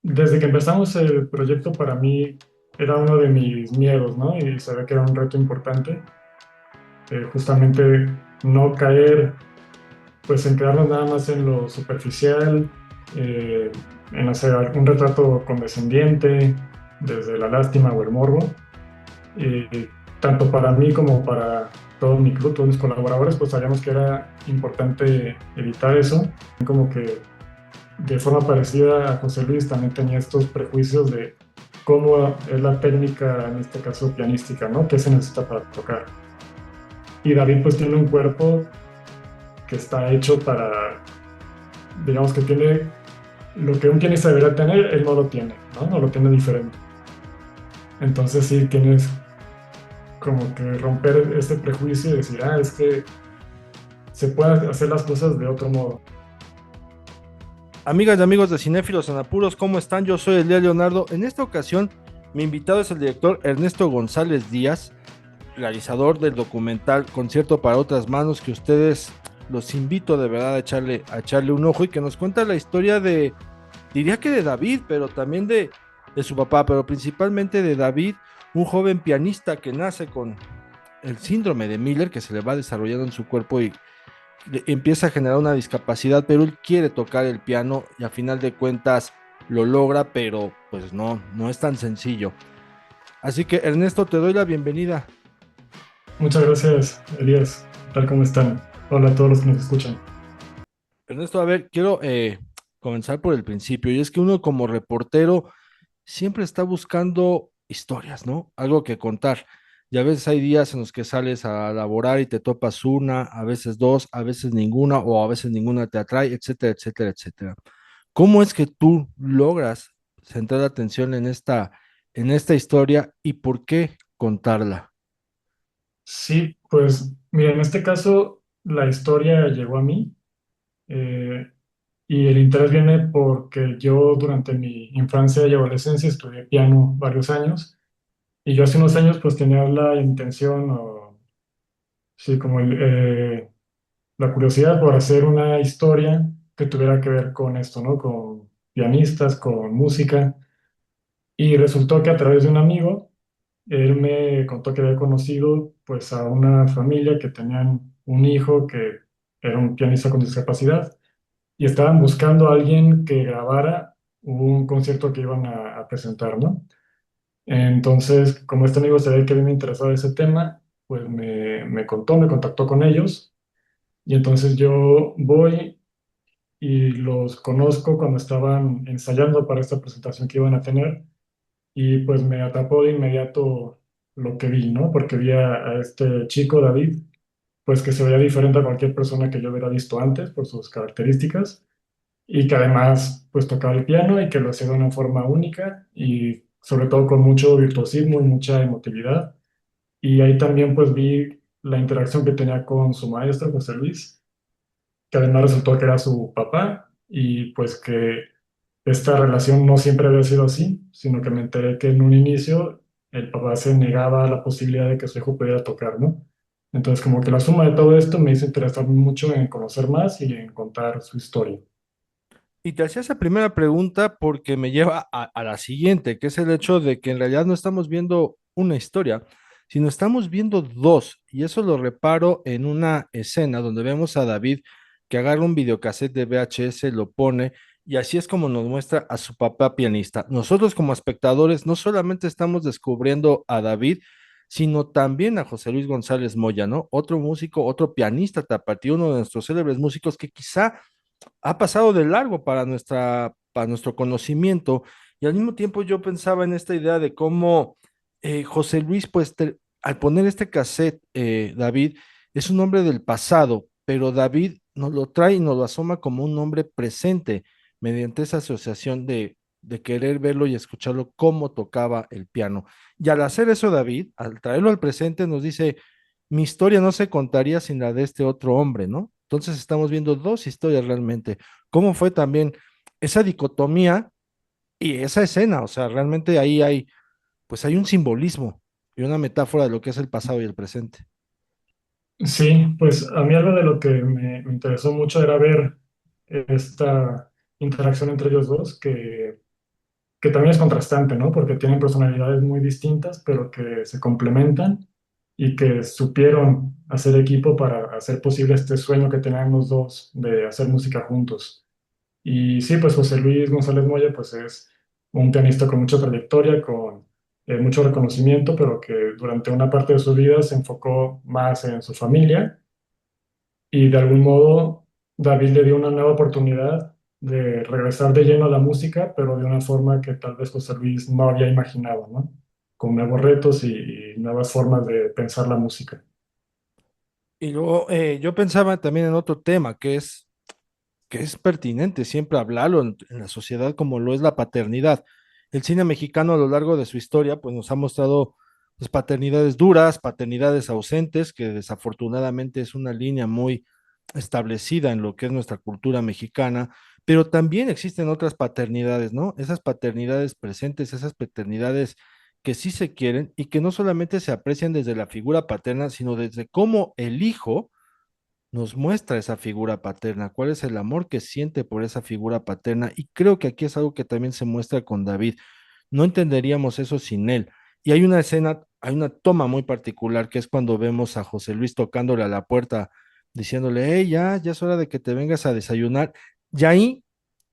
Desde que empezamos el proyecto, para mí era uno de mis miedos, ¿no? Y sabía que era un reto importante, justamente no caer, pues en quedarnos nada más en lo superficial, eh, en hacer un retrato condescendiente, desde la lástima o el morbo. Tanto para mí como para todo mi club, todos mis colaboradores, pues sabíamos que era importante evitar eso, como que de forma parecida a José Luis, también tenía estos prejuicios de cómo es la técnica, en este caso pianística, ¿no? ¿Qué se necesita para tocar? Y David pues tiene un cuerpo que está hecho para, digamos que tiene lo que un pianista debería tener, él no lo tiene, ¿no? No lo tiene diferente. Entonces sí tienes como que romper ese prejuicio y decir, es que se pueden hacer las cosas de otro modo. Amigas y amigos de Cinéfilos en Apuros, ¿cómo están? Yo soy Elia Leonardo. En esta ocasión, mi invitado es el director Ernesto González Díaz, realizador del documental Concierto para otras manos, que ustedes los invito de verdad a echarle un ojo y que nos cuenta la historia diría que de David, pero también de su papá, pero principalmente de David, un joven pianista que nace con el síndrome de Miller, que se le va desarrollando en su cuerpo y empieza a generar una discapacidad, pero él quiere tocar el piano y a final de cuentas lo logra, pero pues no es tan sencillo. Así que Ernesto, te doy la bienvenida. Muchas gracias, Elías. ¿Qué tal? ¿Cómo están? Hola a todos los que nos escuchan. Ernesto, a ver, quiero comenzar por el principio, y es que uno como reportero siempre está buscando historias, ¿no? Algo que contar. Y a veces hay días en los que sales a laborar y te topas una, a veces dos, a veces ninguna, o a veces ninguna te atrae, etcétera, etcétera, etcétera. ¿Cómo es que tú logras centrar la atención en esta historia y por qué contarla? Sí, pues mira, en este caso la historia llegó a mí, eh, y el interés viene porque yo durante mi infancia y adolescencia estudié piano varios años y yo hace unos años pues tenía la intención o sí, como la curiosidad por hacer una historia que tuviera que ver con esto, ¿no? Con pianistas, con música. Y resultó que a través de un amigo, él me contó que había conocido pues a una familia que tenían un hijo que era un pianista con discapacidad y estaban buscando a alguien que grabara un concierto que iban a presentar, ¿no? Entonces, como este amigo se ve que a mí me interesaba ese tema, pues me contó, me contactó con ellos y entonces yo voy y los conozco cuando estaban ensayando para esta presentación que iban a tener y pues me atrapó de inmediato lo que vi, ¿no? Porque vi a este chico, David, pues que se veía diferente a cualquier persona que yo hubiera visto antes por sus características y que además pues tocaba el piano y que lo hacía de una forma única y sobre todo con mucho virtuosismo y mucha emotividad. Y ahí también pues vi la interacción que tenía con su maestro, José Luis, que además resultó que era su papá y pues que esta relación no siempre había sido así, sino que me enteré que en un inicio el papá se negaba a la posibilidad de que su hijo pudiera tocar, ¿no? Entonces como que la suma de todo esto me hizo interesar mucho en conocer más y en contar su historia. Y te hacía esa primera pregunta porque me lleva a la siguiente, que es el hecho de que en realidad no estamos viendo una historia, sino estamos viendo dos. Y eso lo reparo en una escena donde vemos a David que agarra un videocassette de VHS, lo pone, y así es como nos muestra a su papá pianista. Nosotros como espectadores no solamente estamos descubriendo a David, sino también a José Luis González Moya, ¿no? Otro músico, otro pianista tapatío, uno de nuestros célebres músicos que quizá ha pasado de largo para nuestro conocimiento. Y al mismo tiempo yo pensaba en esta idea de cómo José Luis, pues al poner este cassette, David, es un hombre del pasado, pero David nos lo trae y nos lo asoma como un hombre presente mediante esa asociación de querer verlo y escucharlo cómo tocaba el piano. Y al hacer eso, David, al traerlo al presente, nos dice, mi historia no se contaría sin la de este otro hombre, ¿no? Entonces estamos viendo dos historias realmente. ¿Cómo fue también esa dicotomía y esa escena? O sea, realmente ahí pues hay un simbolismo y una metáfora de lo que es el pasado y el presente. Sí, pues a mí algo de lo que me interesó mucho era ver esta interacción entre ellos dos, que que también es contrastante, ¿no? Porque tienen personalidades muy distintas, pero que se complementan y que supieron hacer equipo para hacer posible este sueño que tenían los dos de hacer música juntos. Y sí, pues José Luis González Moya, pues es un pianista con mucha trayectoria, con mucho reconocimiento, pero que durante una parte de su vida se enfocó más en su familia y de algún modo David le dio una nueva oportunidad de regresar de lleno a la música, pero de una forma que tal vez José Luis no había imaginado, ¿no? Con nuevos retos y nuevas formas de pensar la música. Y luego yo pensaba también en otro tema que es pertinente siempre hablarlo en la sociedad como lo es la paternidad. El cine mexicano a lo largo de su historia pues nos ha mostrado pues, paternidades duras, paternidades ausentes, que desafortunadamente es una línea muy establecida en lo que es nuestra cultura mexicana, pero también existen otras paternidades, ¿no? Esas paternidades presentes, esas paternidades que sí se quieren y que no solamente se aprecian desde la figura paterna, sino desde cómo el hijo nos muestra esa figura paterna, cuál es el amor que siente por esa figura paterna. Y creo que aquí es algo que también se muestra con David. No entenderíamos eso sin él. Y hay una escena, hay una toma muy particular que es cuando vemos a José Luis tocándole a la puerta, diciéndole, hey, ya es hora de que te vengas a desayunar. Y ahí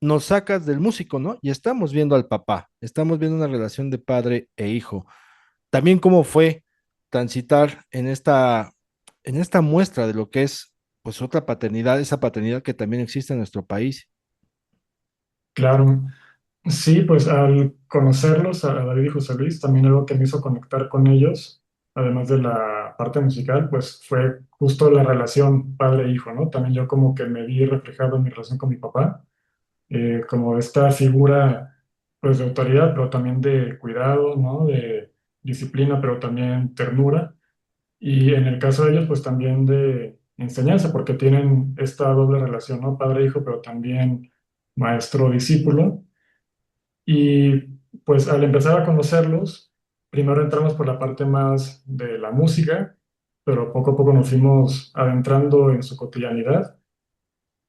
nos sacas del músico, ¿no? Y estamos viendo al papá, estamos viendo una relación de padre e hijo. También cómo fue transitar en esta muestra de lo que es pues otra paternidad, esa paternidad que también existe en nuestro país. Claro, sí, pues al conocerlos, a David y José Luis, también algo que me hizo conectar con ellos, además de la parte musical, pues fue justo la relación padre-hijo, ¿no? También yo como que me vi reflejado en mi relación con mi papá, como esta figura, pues de autoridad, pero también de cuidado, ¿no? De disciplina, pero también ternura. Y en el caso de ellos, pues también de enseñanza, porque tienen esta doble relación, ¿no? Padre-hijo, pero también maestro-discípulo. Y pues al empezar a conocerlos, primero entramos por la parte más de la música, pero poco a poco nos fuimos adentrando en su cotidianidad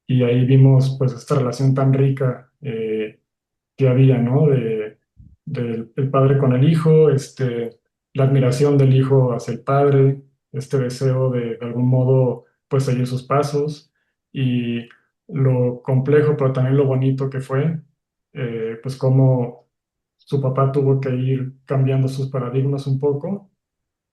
y ahí vimos pues esta relación tan rica que había, ¿no? Del el padre con el hijo, la admiración del hijo hacia el padre, este deseo de algún modo pues seguir sus pasos y lo complejo, pero también lo bonito que fue, pues cómo su papá tuvo que ir cambiando sus paradigmas un poco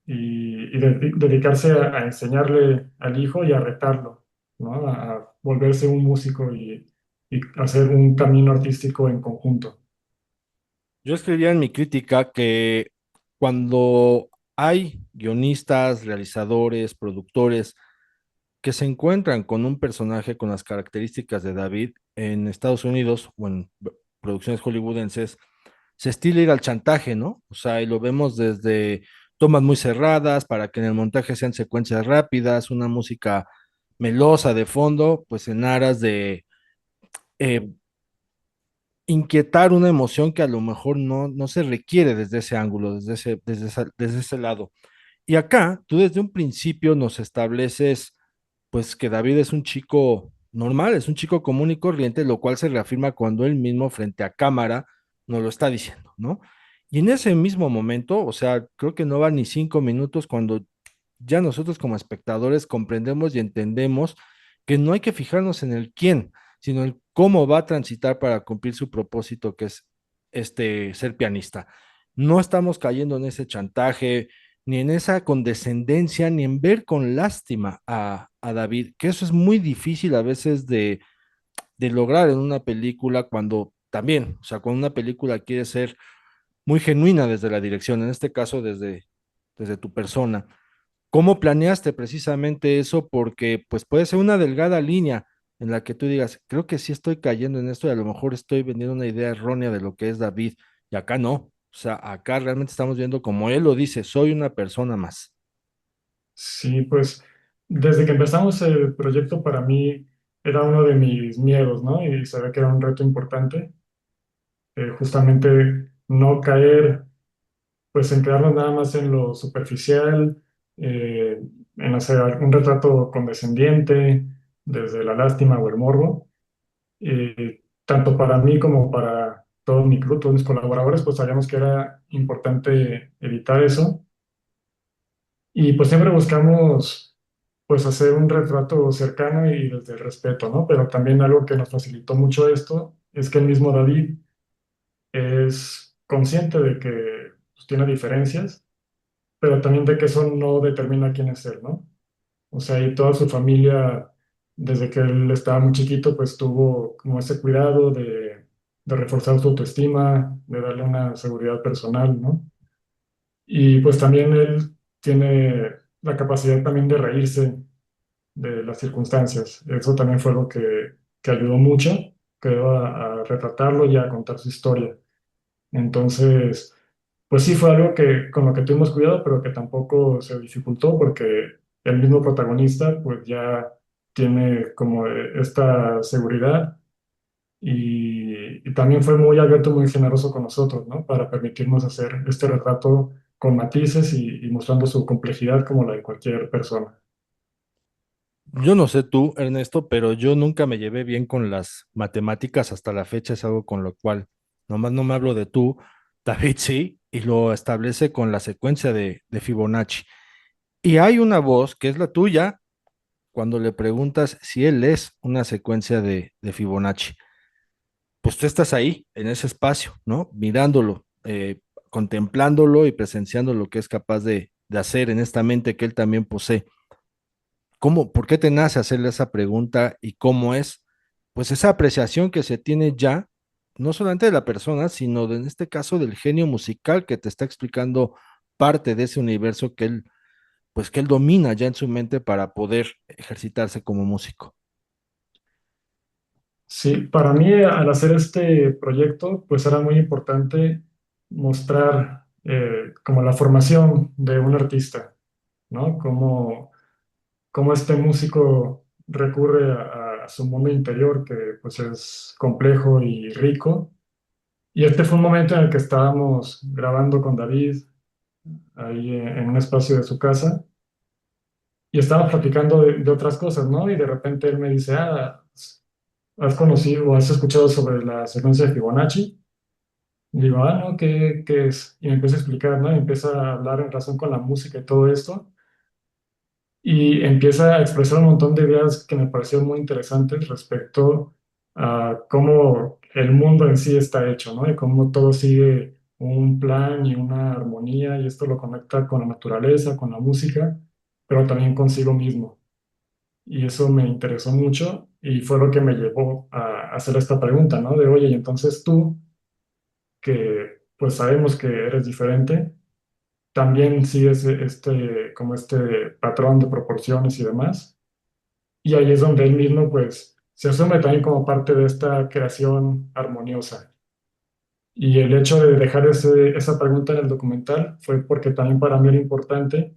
y dedicarse a enseñarle al hijo y a retarlo, ¿no? A volverse un músico y hacer un camino artístico en conjunto. Yo escribía en mi crítica que cuando hay guionistas, realizadores, productores que se encuentran con un personaje con las características de David en Estados Unidos o en producciones hollywoodenses, se estila ir al chantaje, ¿no? O sea, y lo vemos desde tomas muy cerradas para que en el montaje sean secuencias rápidas, una música melosa de fondo, pues en aras de eh, inquietar una emoción que a lo mejor no se requiere desde ese ángulo, desde ese lado. Y acá, tú desde un principio nos estableces, pues que David es un chico normal, es un chico común y corriente, lo cual se reafirma cuando él mismo frente a cámara nos lo está diciendo, ¿no? Y en ese mismo momento, o sea, creo que no va ni 5 minutos cuando ya nosotros como espectadores comprendemos y entendemos que no hay que fijarnos en el quién, sino en cómo va a transitar para cumplir su propósito, que es ser pianista. No estamos cayendo en ese chantaje, ni en esa condescendencia, ni en ver con lástima a David, que eso es muy difícil a veces de lograr en una película cuando también, o sea, cuando una película quiere ser muy genuina desde la dirección, en este caso desde tu persona. ¿Cómo planeaste precisamente eso? Porque pues puede ser una delgada línea en la que tú digas, creo que sí estoy cayendo en esto y a lo mejor estoy vendiendo una idea errónea de lo que es David. Y acá no. O sea, acá realmente estamos viendo como él lo dice, soy una persona más. Sí, pues desde que empezamos el proyecto para mí era uno de mis miedos, ¿no? Y se ve que era un reto importante, justamente no caer, pues en quedarnos nada más en lo superficial, en hacer un retrato condescendiente, desde la lástima o el morbo, tanto para mí como para todo mi club, todos mis colaboradores, pues sabíamos que era importante evitar eso. Y pues siempre buscamos pues hacer un retrato cercano y desde el respeto, ¿no? Pero también algo que nos facilitó mucho esto es que el mismo David es consciente de que pues, tiene diferencias, pero también de que eso no determina quién es él, ¿no? O sea, y toda su familia, desde que él estaba muy chiquito, pues tuvo como ese cuidado de reforzar su autoestima, de darle una seguridad personal, ¿no? Y pues también él tiene la capacidad también de reírse de las circunstancias. Eso también fue lo que ayudó mucho, creo, a retratarlo y a contar su historia. Entonces, pues sí fue algo que con lo que tuvimos cuidado, pero que tampoco se dificultó porque el mismo protagonista pues ya tiene como esta seguridad y también fue muy abierto, muy generoso con nosotros, ¿no? Para permitirnos hacer este retrato con matices y mostrando su complejidad como la de cualquier persona. Yo no sé tú, Ernesto, pero yo nunca me llevé bien con las matemáticas hasta la fecha, es algo con lo cual nomás no me hablo de tú, David sí, y lo establece con la secuencia de Fibonacci. Y hay una voz que es la tuya cuando le preguntas si él es una secuencia de Fibonacci. Pues tú estás ahí, en ese espacio, ¿no? Mirándolo, contemplándolo y presenciando lo que es capaz de hacer en esta mente que él también posee. ¿Cómo, por qué te nace hacerle esa pregunta y cómo es, pues esa apreciación que se tiene ya, no solamente de la persona, sino en este caso del genio musical que te está explicando parte de ese universo que él, pues que él domina ya en su mente para poder ejercitarse como músico? Sí, para mí al hacer este proyecto, pues era muy importante mostrar como la formación de un artista, ¿no? Cómo este músico recurre a su mundo interior, que pues es complejo y rico. Y este fue un momento en el que estábamos grabando con David ahí en un espacio de su casa y estábamos platicando de otras cosas, ¿no? Y de repente él me dice, ah, ¿has conocido o has escuchado sobre la secuencia de Fibonacci? Y digo, ah, no, ¿qué es? Y me empieza a explicar, ¿no? Y empieza a hablar en razón con la música y todo esto. Y empieza a expresar un montón de ideas que me parecieron muy interesantes respecto a cómo el mundo en sí está hecho, ¿no? Y cómo todo sigue un plan y una armonía, y esto lo conecta con la naturaleza, con la música, pero también consigo mismo. Y eso me interesó mucho y fue lo que me llevó a hacer esta pregunta, ¿no? De, oye, y entonces tú, que pues sabemos que eres diferente, también sigues como este patrón de proporciones y demás. Y ahí es donde él mismo, pues, se asume también como parte de esta creación armoniosa. Y el hecho de dejar esa pregunta en el documental fue porque también para mí era importante,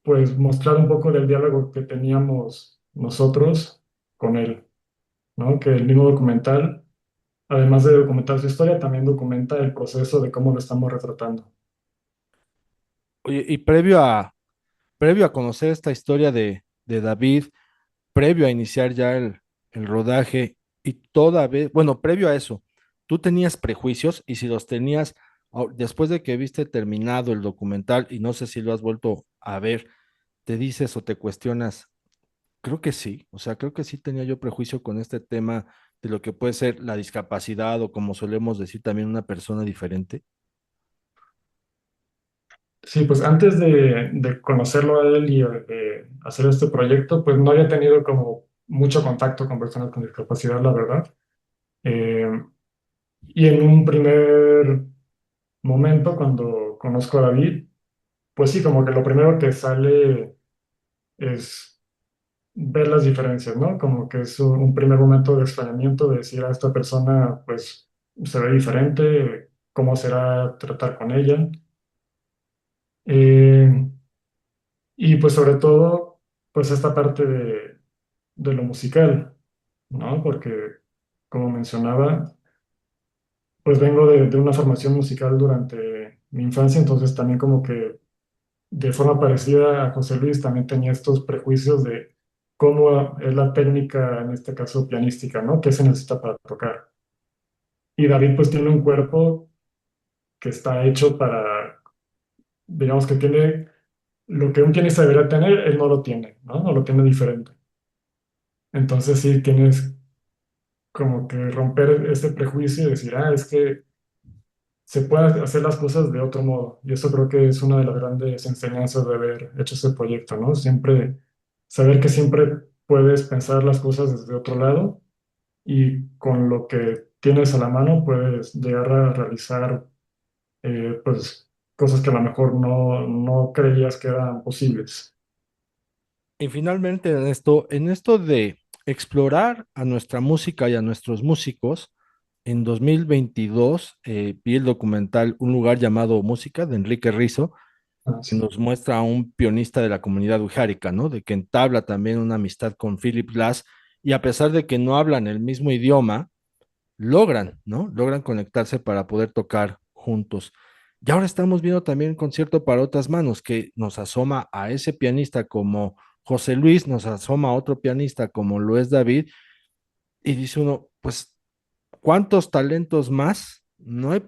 pues, mostrar un poco del diálogo que teníamos nosotros con él, ¿no? Que el mismo documental, además de documentar su historia, también documenta el proceso de cómo lo estamos retratando. Oye, y previo a conocer esta historia de David, previo a iniciar ya el rodaje y toda vez, bueno, previo a eso, tú tenías prejuicios y si los tenías, después de que viste terminado el documental y no sé si lo has vuelto a ver, te dices o te cuestionas, creo que sí, o sea, creo que sí tenía yo prejuicio con este tema de lo que puede ser la discapacidad o como solemos decir también una persona diferente. Sí, pues antes de conocerlo a él y de hacer este proyecto, pues no había tenido como mucho contacto con personas con discapacidad, la verdad. Eh, y en un primer momento, cuando conozco a David, pues sí, como que lo primero que sale es ver las diferencias, ¿no? Como que es un primer momento de extrañamiento de decir a esta persona, pues se ve diferente, cómo será tratar con ella. Eh, y pues sobre todo, pues esta parte de lo musical, ¿no? Porque, como mencionaba, pues vengo de una formación musical durante mi infancia, entonces también como que de forma parecida a José Luis también tenía estos prejuicios de cómo es la técnica, en este caso pianística, ¿no? ¿Qué se necesita para tocar? Y David pues tiene un cuerpo que está hecho para, digamos que tiene lo que un pianista debería tener, él no lo tiene, ¿no? No lo tiene diferente. Entonces sí tienes como que romper ese prejuicio y decir, ah, es que se pueden hacer las cosas de otro modo. Y eso creo que es una de las grandes enseñanzas de haber hecho ese proyecto, ¿no? Siempre, saber que siempre puedes pensar las cosas desde otro lado y con lo que tienes a la mano puedes llegar a realizar, pues, cosas que a lo mejor no creías que eran posibles. Y finalmente en esto de explorar a nuestra música y a nuestros músicos, en 2022 vi el documental Un lugar llamado Música de Enrique Rizzo, Ah, que sí. nos muestra a un pianista de la comunidad ujárica, ¿no? De que entabla también una amistad con Philip Glass y a pesar de que no hablan el mismo idioma, logran, ¿no? Logran conectarse para poder tocar juntos. Y ahora estamos viendo también un concierto para otras manos que nos asoma a ese pianista como José Luis, nos asoma a otro pianista como lo es David, y dice uno, pues, ¿cuántos talentos más no hay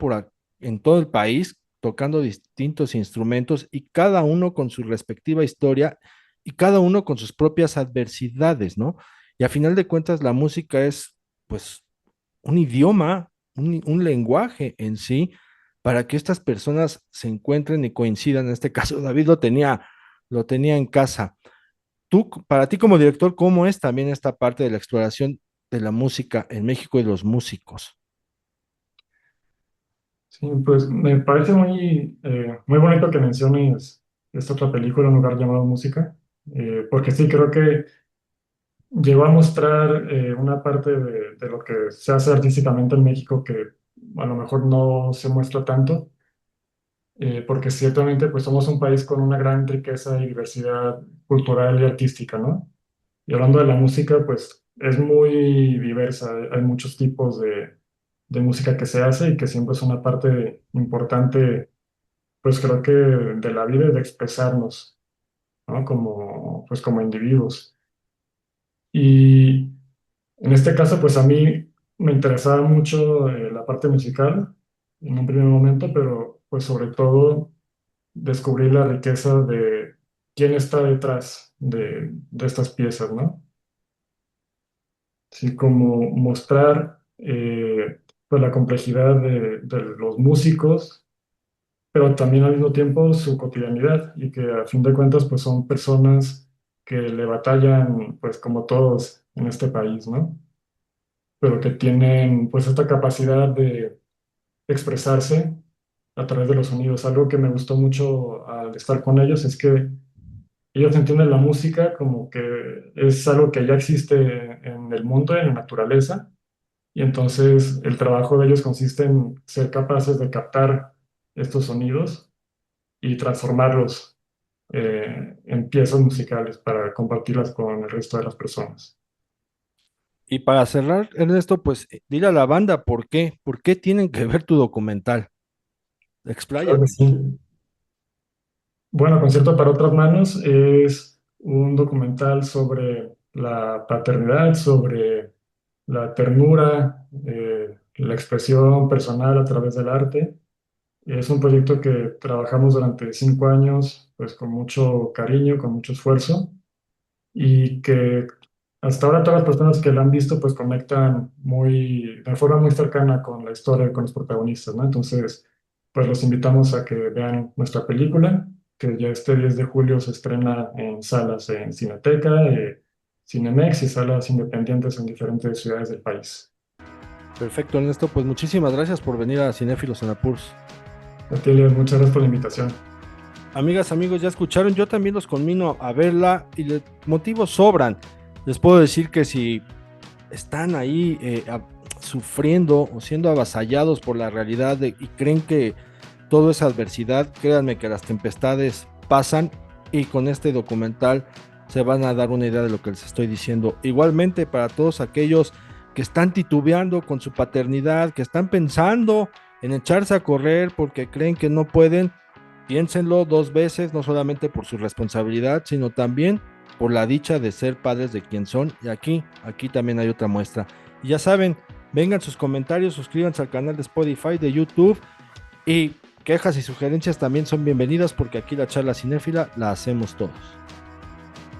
en todo el país tocando distintos instrumentos y cada uno con su respectiva historia y cada uno con sus propias adversidades, ¿no? Y a final de cuentas la música es, pues, un idioma, un lenguaje en sí, para que estas personas se encuentren y coincidan. En este caso, David lo tenía en casa. Tú, para ti como director, ¿cómo es también esta parte de la exploración de la música en México y los músicos? Sí, pues me parece muy bonito que menciones esta otra película, Un lugar llamado Música, porque sí creo que llegó a mostrar una parte de lo que se hace artísticamente en México que a lo mejor no se muestra tanto, porque ciertamente pues somos un país con una gran riqueza y diversidad cultural y artística, ¿no? Y hablando de la música, pues es muy diversa, hay muchos tipos de música que se hace y que siempre es una parte importante, pues creo que de la vida y de expresarnos, ¿no? Como, pues como individuos. Y en este caso, pues a mí me interesaba mucho la parte musical en un primer momento, pero pues sobre todo descubrir la riqueza de quién está detrás de estas piezas, ¿no? Así como mostrar pues la complejidad de los músicos, pero también al mismo tiempo su cotidianidad y que a fin de cuentas pues son personas que le batallan pues como todos en este país, ¿no? Pero que tienen pues esta capacidad de expresarse a través de los sonidos. Algo que me gustó mucho al estar con ellos es que ellos entienden la música como que es algo que ya existe en el mundo, en la naturaleza, y entonces el trabajo de ellos consiste en ser capaces de captar estos sonidos y transformarlos en piezas musicales para compartirlas con el resto de las personas. Y para cerrar, Ernesto, pues dile a la banda por qué tienen que ver tu documental. Claro que Expláyate. sí. Bueno, Concierto para otras manos es un documental sobre la paternidad, sobre la ternura, la expresión personal a través del arte. Es un proyecto que trabajamos durante 5 años, pues con mucho cariño, con mucho esfuerzo y que hasta ahora todas las personas que la han visto pues conectan de forma muy cercana con la historia, con los protagonistas, ¿no? Entonces, pues los invitamos a que vean nuestra película, que ya este 10 de julio se estrena en salas en Cineteca, Cinemex y salas independientes en diferentes ciudades del país. Perfecto, Ernesto, pues muchísimas gracias por venir a Cinéfilos en Apuros. Natalia, muchas gracias por la invitación. Amigas, amigos, ya escucharon, yo también los conmino a verla y los motivos sobran. Les puedo decir que si están ahí sufriendo o siendo avasallados por la realidad y creen que todo es adversidad, créanme que las tempestades pasan y con este documental se van a dar una idea de lo que les estoy diciendo. Igualmente para todos aquellos que están titubeando con su paternidad, que están pensando en echarse a correr porque creen que no pueden, piénsenlo dos veces, no solamente por su responsabilidad, sino también por la dicha de ser padres de quien son. Y aquí también hay otra muestra. Y ya saben, Vengan sus comentarios, suscríbanse al canal de Spotify, de YouTube y quejas y sugerencias también son bienvenidas porque aquí la charla cinéfila la hacemos todos.